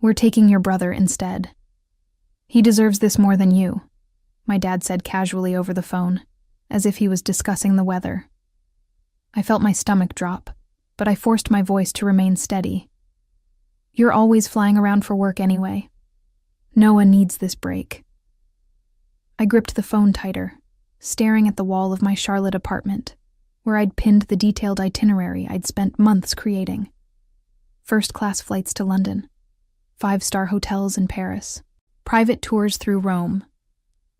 We're taking your brother instead. He deserves this more than you, my dad said casually over the phone, as if he was discussing the weather. I felt my stomach drop, but I forced my voice to remain steady. You're always flying around for work anyway. Noah needs this break. I gripped the phone tighter, staring at the wall of my Charlotte apartment, where I'd pinned the detailed itinerary I'd spent months creating. First-class flights to London, 5-star hotels in Paris, private tours through Rome,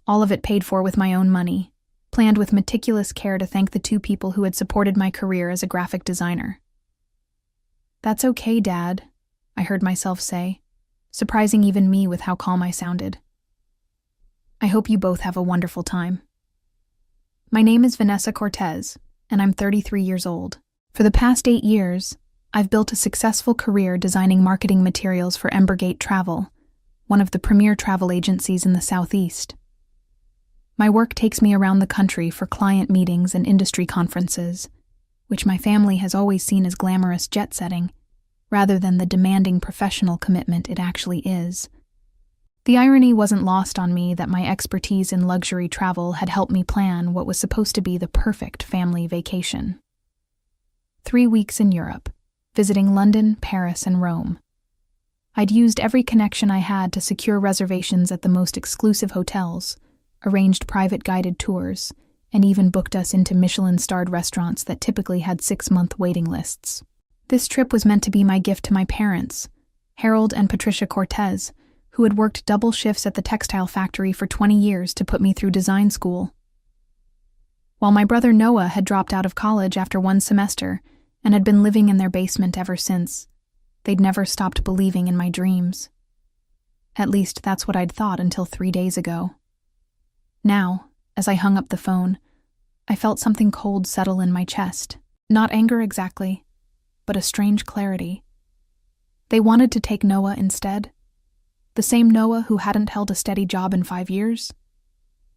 all of it paid for with my own money, planned with meticulous care to thank the 2 people who had supported my career as a graphic designer. That's okay, Dad, I heard myself say, surprising even me with how calm I sounded. I hope you both have a wonderful time. My name is Vanessa Cortez, and I'm 33 years old. For the past 8 years, I've built a successful career designing marketing materials for Embergate Travel, one of the premier travel agencies in the Southeast. My work takes me around the country for client meetings and industry conferences, which my family has always seen as glamorous jet-setting, rather than the demanding professional commitment it actually is. The irony wasn't lost on me that my expertise in luxury travel had helped me plan what was supposed to be the perfect family vacation. 3 weeks in Europe, visiting London, Paris, and Rome. I'd used every connection I had to secure reservations at the most exclusive hotels, arranged private guided tours, and even booked us into Michelin-starred restaurants that typically had 6-month waiting lists. This trip was meant to be my gift to my parents, Harold and Patricia Cortez, who had worked double shifts at the textile factory for 20 years to put me through design school. While my brother Noah had dropped out of college after 1 semester and had been living in their basement ever since, they'd never stopped believing in my dreams. At least that's what I'd thought until 3 days ago. Now, as I hung up the phone, I felt something cold settle in my chest. Not anger exactly, but a strange clarity. They wanted to take Noah instead. The same Noah who hadn't held a steady job in 5 years?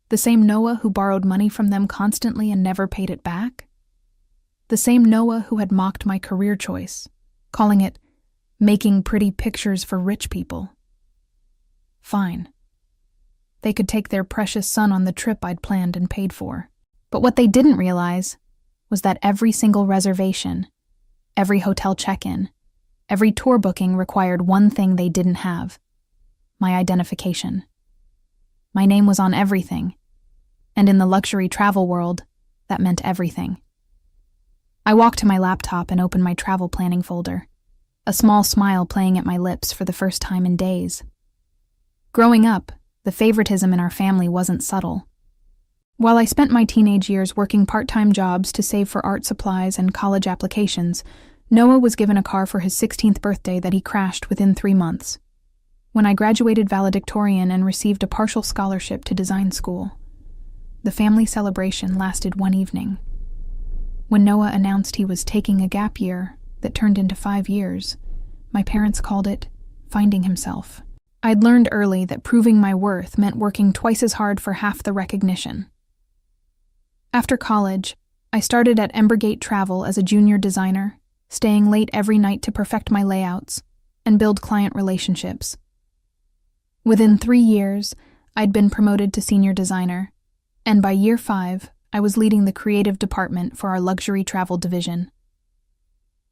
The same Noah who borrowed money from them constantly and never paid it back? The same Noah who had mocked my career choice, calling it making pretty pictures for rich people. Fine. They could take their precious son on the trip I'd planned and paid for. But what they didn't realize was that every single reservation, every hotel check-in, every tour booking required one thing they didn't have: my identification. My name was on everything, and in the luxury travel world, that meant everything. I walked to my laptop and opened my travel planning folder, a small smile playing at my lips for the first time in days. Growing up, the favoritism in our family wasn't subtle. While I spent my teenage years working part-time jobs to save for art supplies and college applications, Noah was given a car for his 16th birthday that he crashed within 3 months. When I graduated valedictorian and received a partial scholarship to design school, the family celebration lasted 1 evening. When Noah announced he was taking a gap year that turned into 5 years, my parents called it finding himself. I'd learned early that proving my worth meant working twice as hard for half the recognition. After college, I started at Embergate Travel as a junior designer, staying late every night to perfect my layouts and build client relationships. Within 3 years, I'd been promoted to senior designer, and by year 5, I was leading the creative department for our luxury travel division.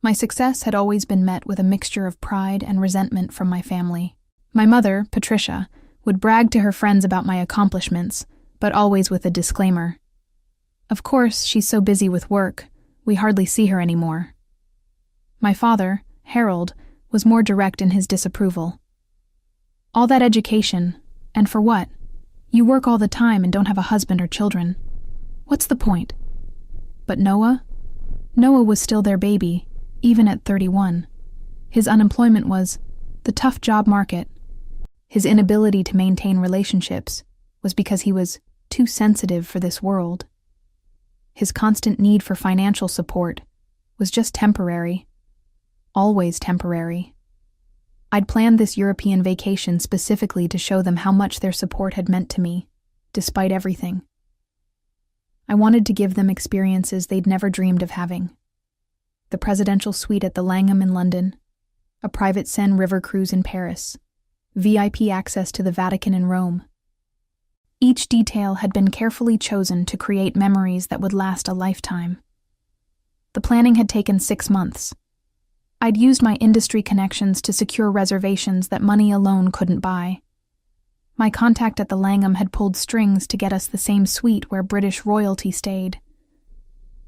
My success had always been met with a mixture of pride and resentment from my family. My mother, Patricia, would brag to her friends about my accomplishments, but always with a disclaimer. Of course, she's so busy with work, we hardly see her anymore. My father, Harold, was more direct in his disapproval. All that education, and for what? You work all the time and don't have a husband or children. What's the point? But Noah? Noah was still their baby, even at 31. His unemployment was the tough job market. His inability to maintain relationships was because he was too sensitive for this world. His constant need for financial support was just temporary. Always temporary. I'd planned this European vacation specifically to show them how much their support had meant to me, despite everything. I wanted to give them experiences they'd never dreamed of having. The presidential suite at the Langham in London, a private Seine river cruise in Paris, VIP access to the Vatican in Rome. Each detail had been carefully chosen to create memories that would last a lifetime. The planning had taken 6 months. I'd used my industry connections to secure reservations that money alone couldn't buy. My contact at the Langham had pulled strings to get us the same suite where British royalty stayed.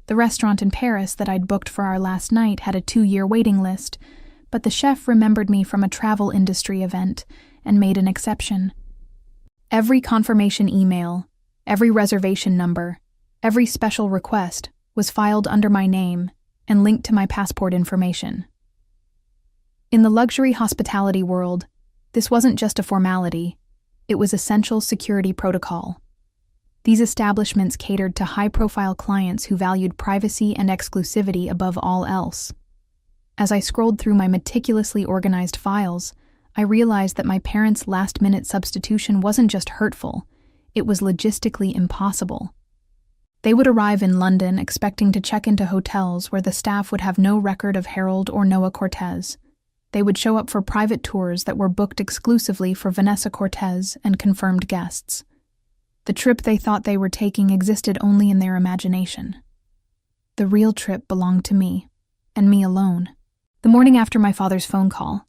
The restaurant in Paris that I'd booked for our last night had a 2-year waiting list, but the chef remembered me from a travel industry event and made an exception. Every confirmation email, every reservation number, every special request was filed under my name and linked to my passport information. In the luxury hospitality world, this wasn't just a formality, it was essential security protocol. These establishments catered to high-profile clients who valued privacy and exclusivity above all else. As I scrolled through my meticulously organized files, I realized that my parents' last-minute substitution wasn't just hurtful, it was logistically impossible. They would arrive in London expecting to check into hotels where the staff would have no record of Harold or Noah Cortez. They would show up for private tours that were booked exclusively for Vanessa Cortez and confirmed guests. The trip they thought they were taking existed only in their imagination. The real trip belonged to me, and me alone. The morning after my father's phone call,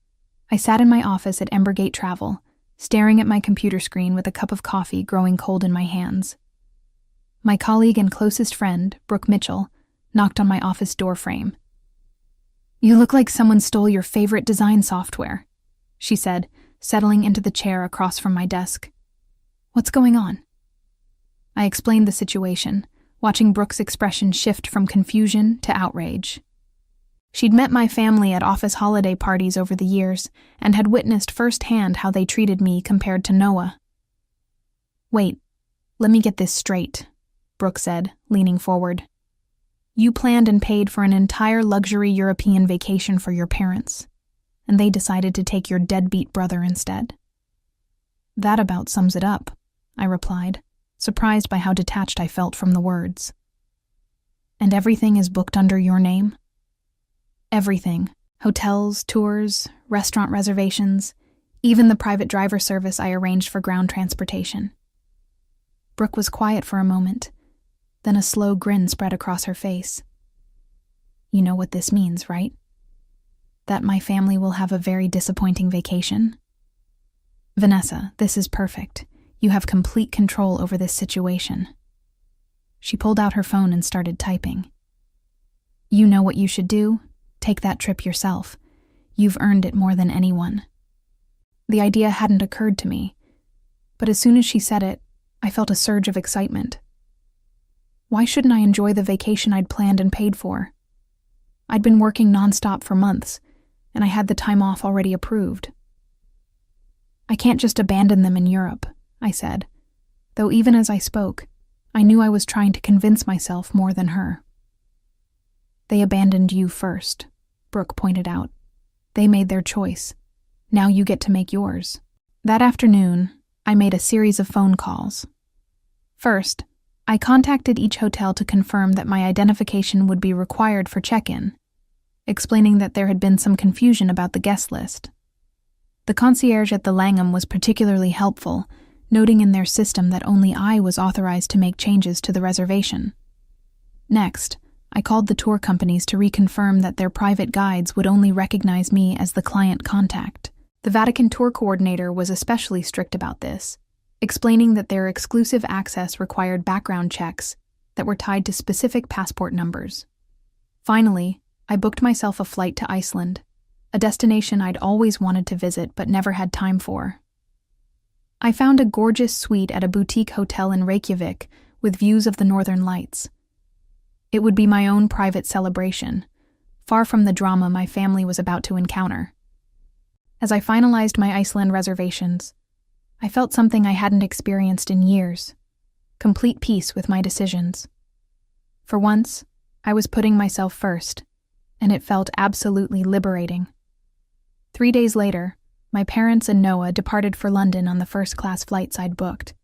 I sat in my office at Embergate Travel, staring at my computer screen with a cup of coffee growing cold in my hands. My colleague and closest friend, Brooke Mitchell, knocked on my office door frame. "You look like someone stole your favorite design software," she said, settling into the chair across from my desk. "What's going on?" I explained the situation, watching Brooke's expression shift from confusion to outrage. She'd met my family at office holiday parties over the years and had witnessed firsthand how they treated me compared to Noah. "Wait, let me get this straight," Brooke said, leaning forward. "You planned and paid for an entire luxury European vacation for your parents, and they decided to take your deadbeat brother instead." "That about sums it up," I replied, surprised by how detached I felt from the words. "And everything is booked under your name?" "Everything. Hotels, tours, restaurant reservations, even the private driver service I arranged for ground transportation." Brooke was quiet for a moment, then a slow grin spread across her face. "You know what this means, right? That my family will have a very disappointing vacation?" "Vanessa, this is perfect. You have complete control over this situation." She pulled out her phone and started typing. "You know what you should do? Take that trip yourself. You've earned it more than anyone." The idea hadn't occurred to me, but as soon as she said it, I felt a surge of excitement. Why shouldn't I enjoy the vacation I'd planned and paid for? I'd been working nonstop for months, and I had the time off already approved. "I can't just abandon them in Europe," I said, though even as I spoke, I knew I was trying to convince myself more than her. "They abandoned you first," Brooke pointed out. "They made their choice. Now you get to make yours." That afternoon, I made a series of phone calls. First, I contacted each hotel to confirm that my identification would be required for check-in, explaining that there had been some confusion about the guest list. The concierge at the Langham was particularly helpful, noting in their system that only I was authorized to make changes to the reservation. Next, I called the tour companies to reconfirm that their private guides would only recognize me as the client contact. The Vatican tour coordinator was especially strict about this, explaining that their exclusive access required background checks that were tied to specific passport numbers. Finally, I booked myself a flight to Iceland, a destination I'd always wanted to visit but never had time for. I found a gorgeous suite at a boutique hotel in Reykjavik with views of the Northern Lights. It would be my own private celebration, far from the drama my family was about to encounter. As I finalized my Iceland reservations, I felt something I hadn't experienced in years, complete peace with my decisions. For once, I was putting myself first, and it felt absolutely liberating. 3 days later, my parents and Noah departed for London on the first-class flights I'd booked.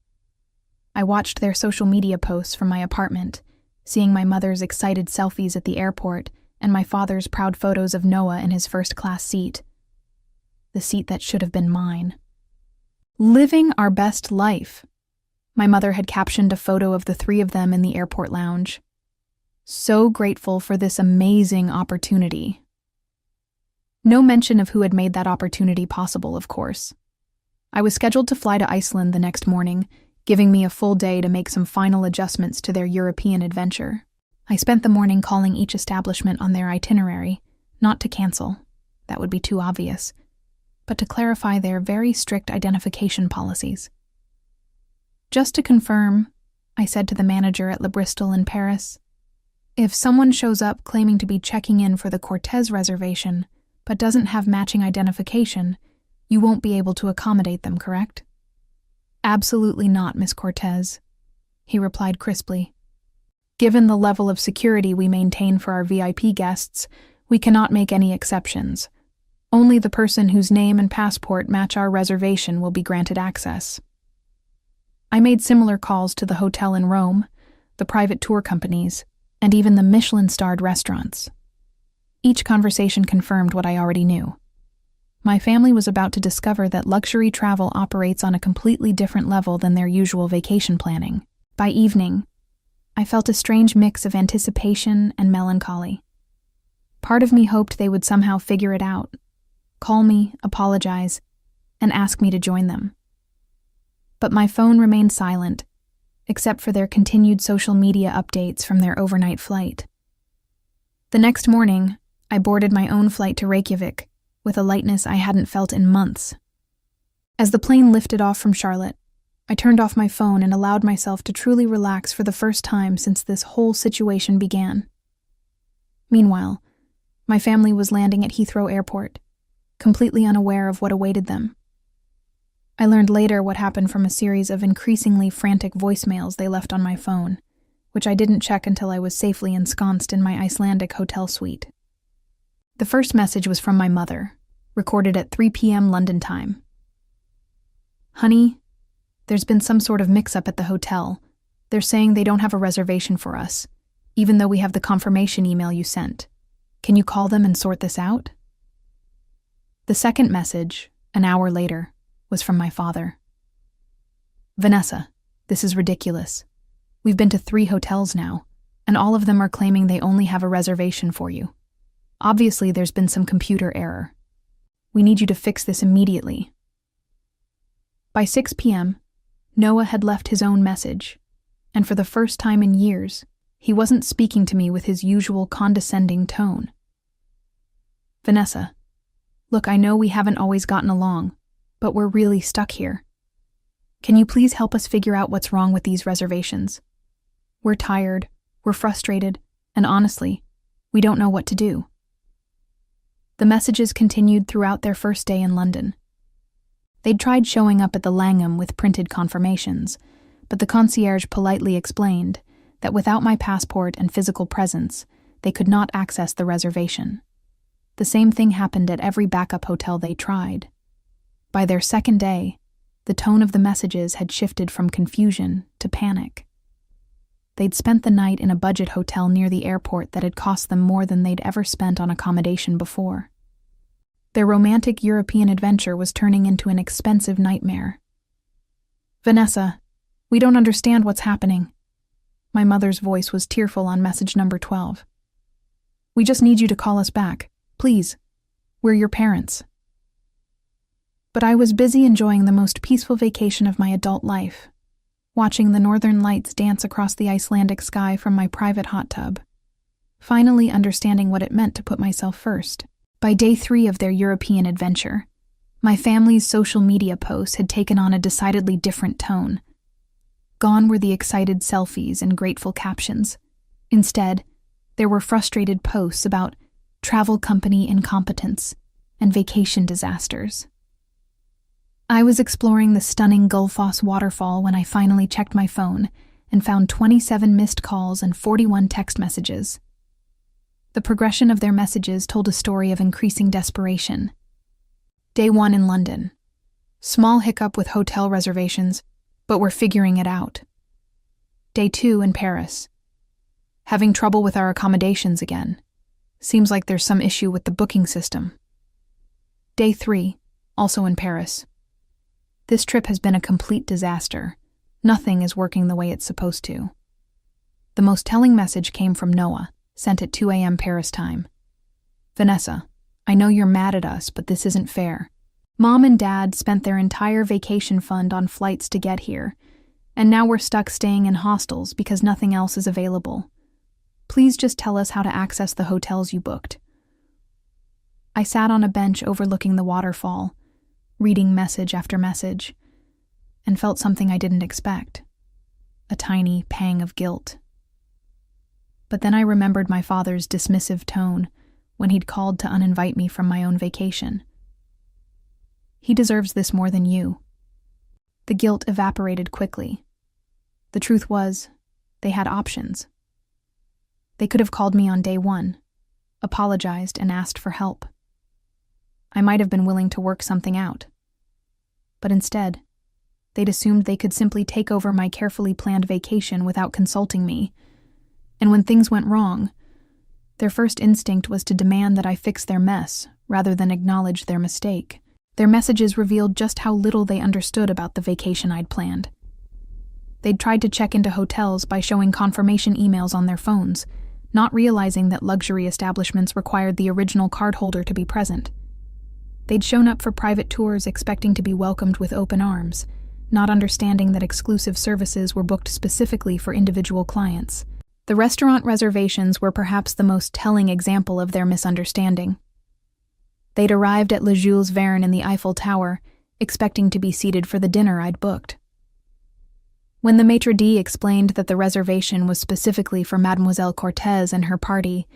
I watched their social media posts from my apartment, seeing my mother's excited selfies at the airport and my father's proud photos of Noah in his first-class seat. The seat that should have been mine. Living our best life. My mother had captioned a photo of the three of them in the airport lounge. So grateful for this amazing opportunity. No mention of who had made that opportunity possible, of course. I was scheduled to fly to Iceland the next morning, giving me a full day to make some final adjustments to their European adventure. I spent the morning calling each establishment on their itinerary, not to cancel, that would be too obvious, but to clarify their very strict identification policies. Just to confirm, I said to the manager at Le Bristol in Paris, if someone shows up claiming to be checking in for the Cortez reservation, but doesn't have matching identification, you won't be able to accommodate them, correct? Absolutely not, Miss Cortez, he replied crisply. Given the level of security we maintain for our VIP guests, we cannot make any exceptions. Only the person whose name and passport match our reservation will be granted access. I made similar calls to the hotel in Rome, the private tour companies, and even the Michelin-starred restaurants. Each conversation confirmed what I already knew. My family was about to discover that luxury travel operates on a completely different level than their usual vacation planning. By evening, I felt a strange mix of anticipation and melancholy. Part of me hoped they would somehow figure it out, call me, apologize, and ask me to join them. But my phone remained silent, except for their continued social media updates from their overnight flight. The next morning, I boarded my own flight to Reykjavik with a lightness I hadn't felt in months. As the plane lifted off from Charlotte, I turned off my phone and allowed myself to truly relax for the first time since this whole situation began. Meanwhile, my family was landing at Heathrow Airport, completely unaware of what awaited them. I learned later what happened from a series of increasingly frantic voicemails they left on my phone, which I didn't check until I was safely ensconced in my Icelandic hotel suite. The first message was from my mother, recorded at 3 p.m. London time. Honey, there's been some sort of mix-up at the hotel. They're saying they don't have a reservation for us, even though we have the confirmation email you sent. Can you call them and sort this out? The second message, an hour later, was from my father. Vanessa, this is ridiculous. We've been to 3 hotels now, and all of them are claiming they only have a reservation for you. Obviously, there's been some computer error. We need you to fix this immediately. By 6 p.m., Noah had left his own message, and for the first time in years, he wasn't speaking to me with his usual condescending tone. Vanessa, look, I know we haven't always gotten along, but we're really stuck here. Can you please help us figure out what's wrong with these reservations? We're tired, we're frustrated, and honestly, we don't know what to do. The messages continued throughout their first day in London. They'd tried showing up at the Langham with printed confirmations, but the concierge politely explained that without my passport and physical presence, they could not access the reservation. The same thing happened at every backup hotel they tried. By their second day, the tone of the messages had shifted from confusion to panic. They'd spent the night in a budget hotel near the airport that had cost them more than they'd ever spent on accommodation before. Their romantic European adventure was turning into an expensive nightmare. Vanessa, we don't understand what's happening. My mother's voice was tearful on message number 12. We just need you to call us back. Please. We're your parents. But I was busy enjoying the most peaceful vacation of my adult life, watching the northern lights dance across the Icelandic sky from my private hot tub, finally understanding what it meant to put myself first. By day 3 of their European adventure, my family's social media posts had taken on a decidedly different tone. Gone were the excited selfies and grateful captions. Instead, there were frustrated posts about travel company incompetence and vacation disasters. I was exploring the stunning Gullfoss waterfall when I finally checked my phone and found 27 missed calls and 41 text messages. The progression of their messages told a story of increasing desperation. Day 1 in London. Small hiccup with hotel reservations, but we're figuring it out. Day 2 in Paris. Having trouble with our accommodations again. Seems like there's some issue with the booking system. Day 3, also in Paris. This trip has been a complete disaster. Nothing is working the way it's supposed to. The most telling message came from Noah, sent at 2 a.m. Paris time. Vanessa, I know you're mad at us, but this isn't fair. Mom and Dad spent their entire vacation fund on flights to get here, and now we're stuck staying in hostels because nothing else is available. Please just tell us how to access the hotels you booked. I sat on a bench overlooking the waterfall, reading message after message, and felt something I didn't expect, a tiny pang of guilt. But then I remembered my father's dismissive tone when he'd called to uninvite me from my own vacation. He deserves this more than you. The guilt evaporated quickly. The truth was, they had options. They could have called me on day one, apologized, and asked for help. I might have been willing to work something out. But instead, they'd assumed they could simply take over my carefully planned vacation without consulting me. And when things went wrong, their first instinct was to demand that I fix their mess rather than acknowledge their mistake. Their messages revealed just how little they understood about the vacation I'd planned. They'd tried to check into hotels by showing confirmation emails on their phones, not realizing that luxury establishments required the original cardholder to be present. They'd shown up for private tours expecting to be welcomed with open arms, not understanding that exclusive services were booked specifically for individual clients. The restaurant reservations were perhaps the most telling example of their misunderstanding. They'd arrived at Le Jules Verne in the Eiffel Tower, expecting to be seated for the dinner I'd booked. When the maitre d' explained that the reservation was specifically for Mademoiselle Cortez and her party,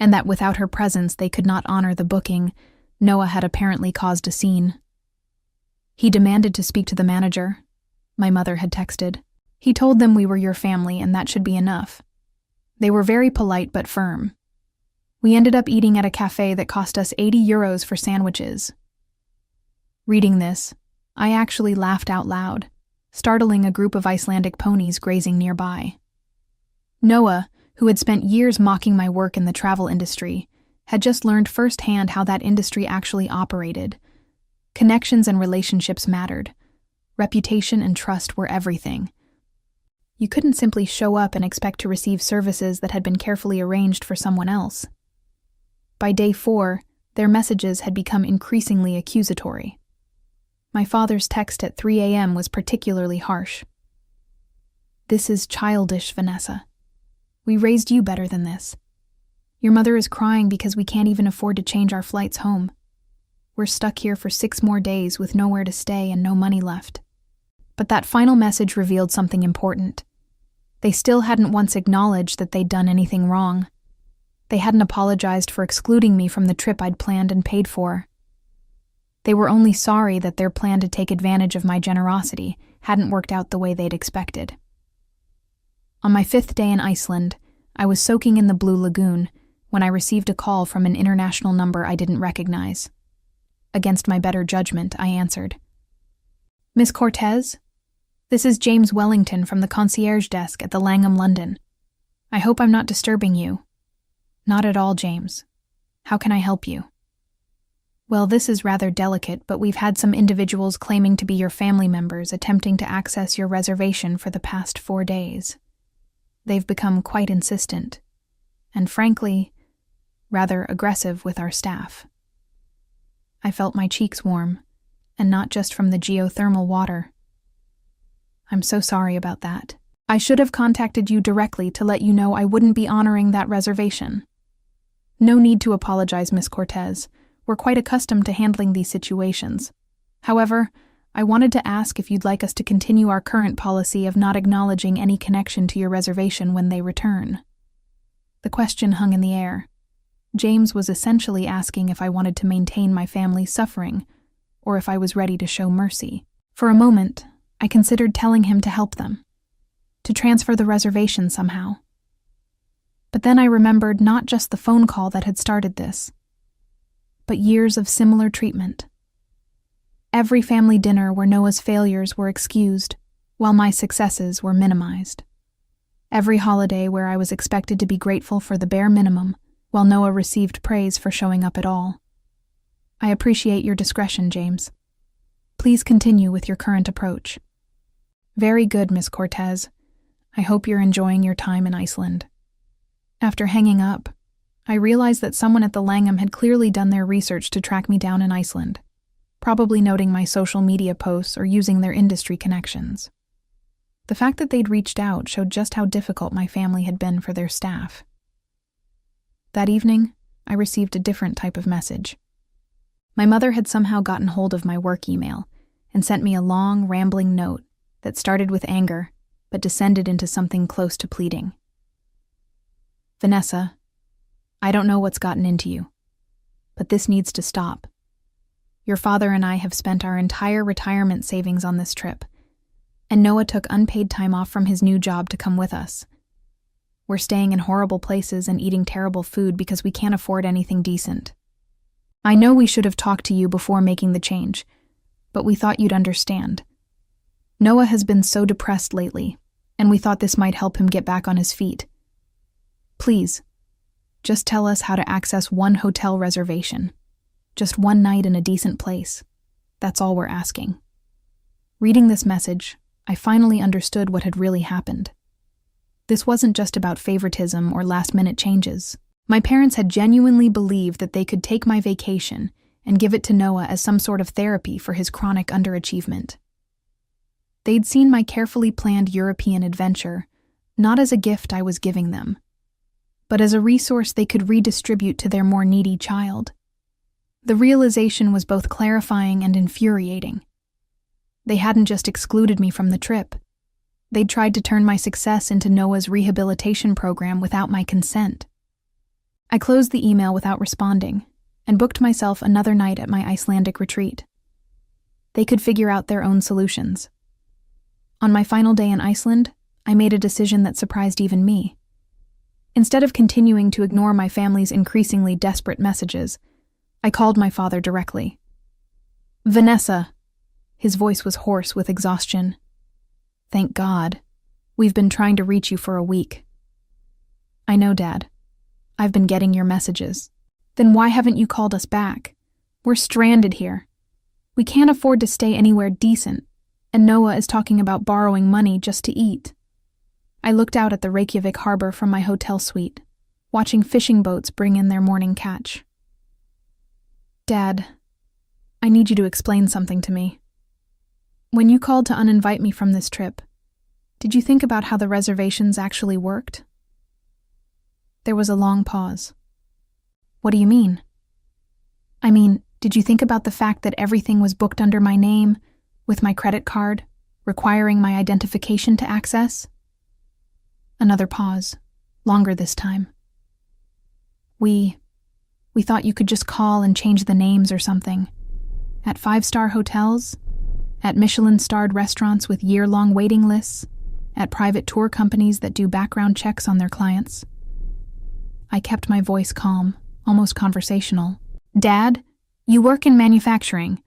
and that without her presence they could not honor the booking, Noah had apparently caused a scene. He demanded to speak to the manager, my mother had texted. He told them we were your family and that should be enough. They were very polite but firm. We ended up eating at a cafe that cost us €80 for sandwiches. Reading this, I actually laughed out loud, startling a group of Icelandic ponies grazing nearby. Noah, who had spent years mocking my work in the travel industry, had just learned firsthand how that industry actually operated. Connections and relationships mattered. Reputation and trust were everything. You couldn't simply show up and expect to receive services that had been carefully arranged for someone else. By day 4, their messages had become increasingly accusatory. My father's text at 3 a.m. was particularly harsh. This is childish, Vanessa. We raised you better than this. Your mother is crying because we can't even afford to change our flights home. We're stuck here for 6 more days with nowhere to stay and no money left. But that final message revealed something important. They still hadn't once acknowledged that they'd done anything wrong. They hadn't apologized for excluding me from the trip I'd planned and paid for. They were only sorry that their plan to take advantage of my generosity hadn't worked out the way they'd expected. On my 5th day in Iceland, I was soaking in the Blue Lagoon when I received a call from an international number I didn't recognize. Against my better judgment, I answered. Miss Cortez? This is James Wellington from the concierge desk at the Langham London. I hope I'm not disturbing you. Not at all, James. How can I help you? Well, this is rather delicate, but we've had some individuals claiming to be your family members attempting to access your reservation for the past 4 days. They've become quite insistent, and frankly, rather aggressive with our staff. I felt my cheeks warm, and not just from the geothermal water. I'm so sorry about that. I should have contacted you directly to let you know I wouldn't be honoring that reservation. No need to apologize, Miss Cortez. We're quite accustomed to handling these situations. However, I wanted to ask if you'd like us to continue our current policy of not acknowledging any connection to your reservation when they return. The question hung in the air. James was essentially asking if I wanted to maintain my family's suffering, or if I was ready to show mercy. For a moment, I considered telling him to help them, to transfer the reservation somehow. But then I remembered not just the phone call that had started this, but years of similar treatment. Every family dinner where Noah's failures were excused, while my successes were minimized. Every holiday where I was expected to be grateful for the bare minimum, while Noah received praise for showing up at all. I appreciate your discretion, James. Please continue with your current approach. Very good, Miss Cortez. I hope you're enjoying your time in Iceland. After hanging up, I realized that someone at the Langham had clearly done their research to track me down in Iceland, probably noting my social media posts or using their industry connections. The fact that they'd reached out showed just how difficult my family had been for their staff. That evening, I received a different type of message. My mother had somehow gotten hold of my work email and sent me a long, rambling note that started with anger but descended into something close to pleading. Vanessa, I don't know what's gotten into you, but this needs to stop. Your father and I have spent our entire retirement savings on this trip, and Noah took unpaid time off from his new job to come with us. We're staying in horrible places and eating terrible food because we can't afford anything decent. I know we should have talked to you before making the change, but we thought you'd understand. Noah has been so depressed lately, and we thought this might help him get back on his feet. Please, just tell us how to access one hotel reservation. Just one night in a decent place. That's all we're asking. Reading this message, I finally understood what had really happened. This wasn't just about favoritism or last-minute changes. My parents had genuinely believed that they could take my vacation and give it to Noah as some sort of therapy for his chronic underachievement. They'd seen my carefully planned European adventure, not as a gift I was giving them, but as a resource they could redistribute to their more needy child. The realization was both clarifying and infuriating. They hadn't just excluded me from the trip. They'd tried to turn my success into Noah's rehabilitation program without my consent. I closed the email without responding and booked myself another night at my Icelandic retreat. They could figure out their own solutions. On my final day in Iceland, I made a decision that surprised even me. Instead of continuing to ignore my family's increasingly desperate messages, I called my father directly. Vanessa. His voice was hoarse with exhaustion. Thank God. We've been trying to reach you for a week. I know, Dad. I've been getting your messages. Then why haven't you called us back? We're stranded here. We can't afford to stay anywhere decent, and Noah is talking about borrowing money just to eat. I looked out at the Reykjavik harbor from my hotel suite, watching fishing boats bring in their morning catch. Dad, I need you to explain something to me. When you called to uninvite me from this trip, did you think about how the reservations actually worked? There was a long pause. What do you mean? I mean, did you think about the fact that everything was booked under my name, with my credit card, requiring my identification to access? Another pause, longer this time. We thought you could just call and change the names or something. At 5-star hotels, at Michelin-starred restaurants with year-long waiting lists, at private tour companies that do background checks on their clients. I kept my voice calm, almost conversational. Dad, you work in manufacturing.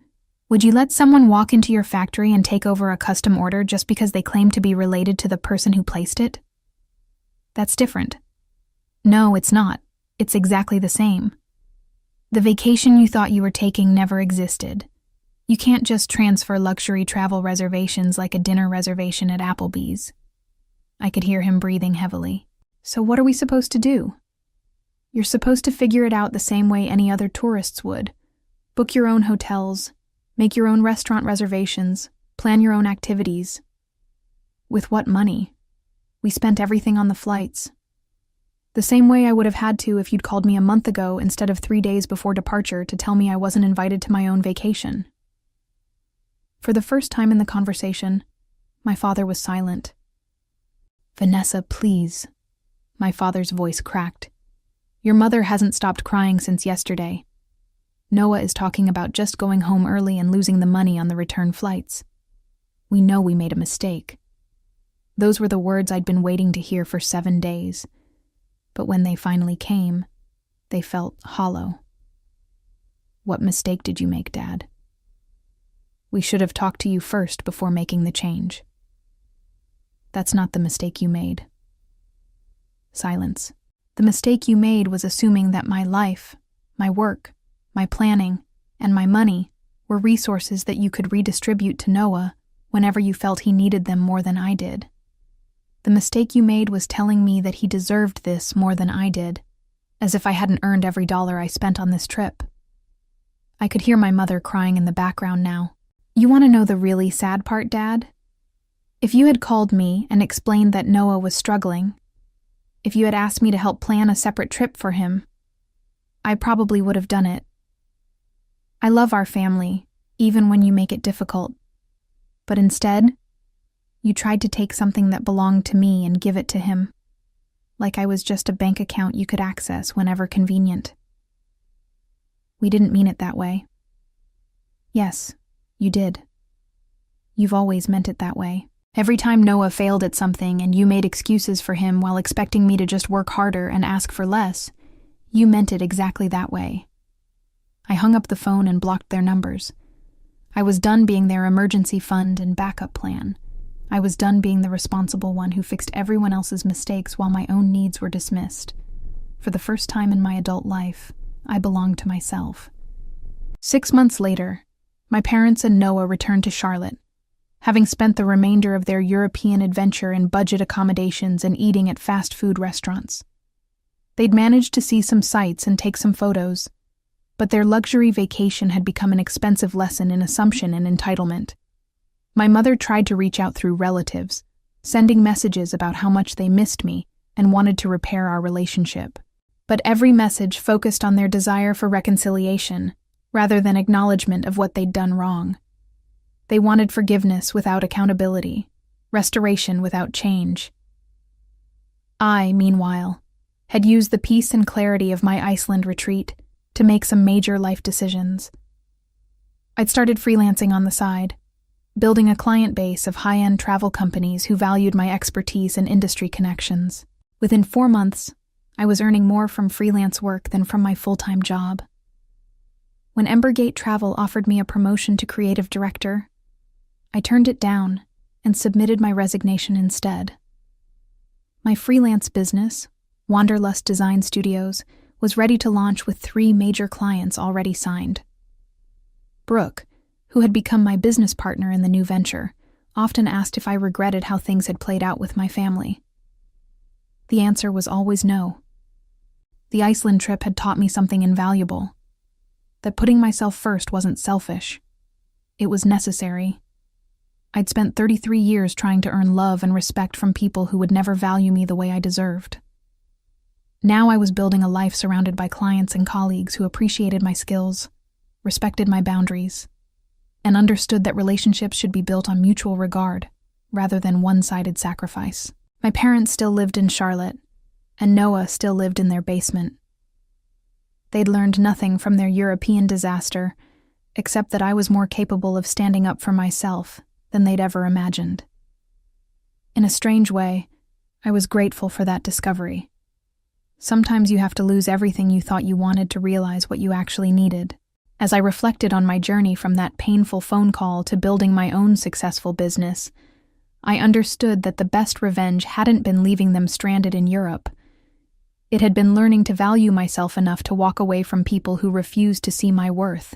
Would you let someone walk into your factory and take over a custom order just because they claim to be related to the person who placed it? That's different. No, it's not. It's exactly the same. The vacation you thought you were taking never existed. You can't just transfer luxury travel reservations like a dinner reservation at Applebee's. I could hear him breathing heavily. So what are we supposed to do? You're supposed to figure it out the same way any other tourists would. Book your own hotels, make your own restaurant reservations, plan your own activities. With what money? We spent everything on the flights. The same way I would have had to if you'd called me a month ago instead of 3 days before departure to tell me I wasn't invited to my own vacation. For the first time in the conversation, my father was silent. Vanessa, please. My father's voice cracked. Your mother hasn't stopped crying since yesterday. Noah is talking about just going home early and losing the money on the return flights. We know we made a mistake. Those were the words I'd been waiting to hear for 7 days. But when they finally came, they felt hollow. What mistake did you make, Dad? We should have talked to you first before making the change. That's not the mistake you made. Silence. The mistake you made was assuming that my life, my work, my planning, and my money were resources that you could redistribute to Noah whenever you felt he needed them more than I did. The mistake you made was telling me that he deserved this more than I did, as if I hadn't earned every dollar I spent on this trip. I could hear my mother crying in the background now. You want to know the really sad part, Dad? If you had called me and explained that Noah was struggling, if you had asked me to help plan a separate trip for him, I probably would have done it. I love our family, even when you make it difficult. But instead, you tried to take something that belonged to me and give it to him, like I was just a bank account you could access whenever convenient. We didn't mean it that way. Yes, you did. You've always meant it that way. Every time Noah failed at something and you made excuses for him while expecting me to just work harder and ask for less, you meant it exactly that way. I hung up the phone and blocked their numbers. I was done being their emergency fund and backup plan. I was done being the responsible one who fixed everyone else's mistakes while my own needs were dismissed. For the first time in my adult life, I belonged to myself. 6 months later, my parents and Noah returned to Charlotte, having spent the remainder of their European adventure in budget accommodations and eating at fast food restaurants. They'd managed to see some sights and take some photos, but their luxury vacation had become an expensive lesson in assumption and entitlement. My mother tried to reach out through relatives, sending messages about how much they missed me and wanted to repair our relationship. But every message focused on their desire for reconciliation, rather than acknowledgement of what they'd done wrong. They wanted forgiveness without accountability, restoration without change. I, meanwhile, had used the peace and clarity of my Iceland retreat to make some major life decisions. I'd started freelancing on the side, building a client base of high-end travel companies who valued my expertise and industry connections. Within 4 months, I was earning more from freelance work than from my full-time job. When Embergate Travel offered me a promotion to creative director, I turned it down and submitted my resignation instead. My freelance business, Wanderlust Design Studios, was ready to launch with 3 major clients already signed. Brooke, who had become my business partner in the new venture, often asked if I regretted how things had played out with my family. The answer was always no. The Iceland trip had taught me something invaluable, that putting myself first wasn't selfish. It was necessary. I'd spent 33 years trying to earn love and respect from people who would never value me the way I deserved. Now I was building a life surrounded by clients and colleagues who appreciated my skills, respected my boundaries, and understood that relationships should be built on mutual regard, rather than one-sided sacrifice. My parents still lived in Charlotte, and Noah still lived in their basement. They'd learned nothing from their European disaster, except that I was more capable of standing up for myself than they'd ever imagined. In a strange way, I was grateful for that discovery. Sometimes you have to lose everything you thought you wanted to realize what you actually needed. As I reflected on my journey from that painful phone call to building my own successful business, I understood that the best revenge hadn't been leaving them stranded in Europe. It had been learning to value myself enough to walk away from people who refused to see my worth,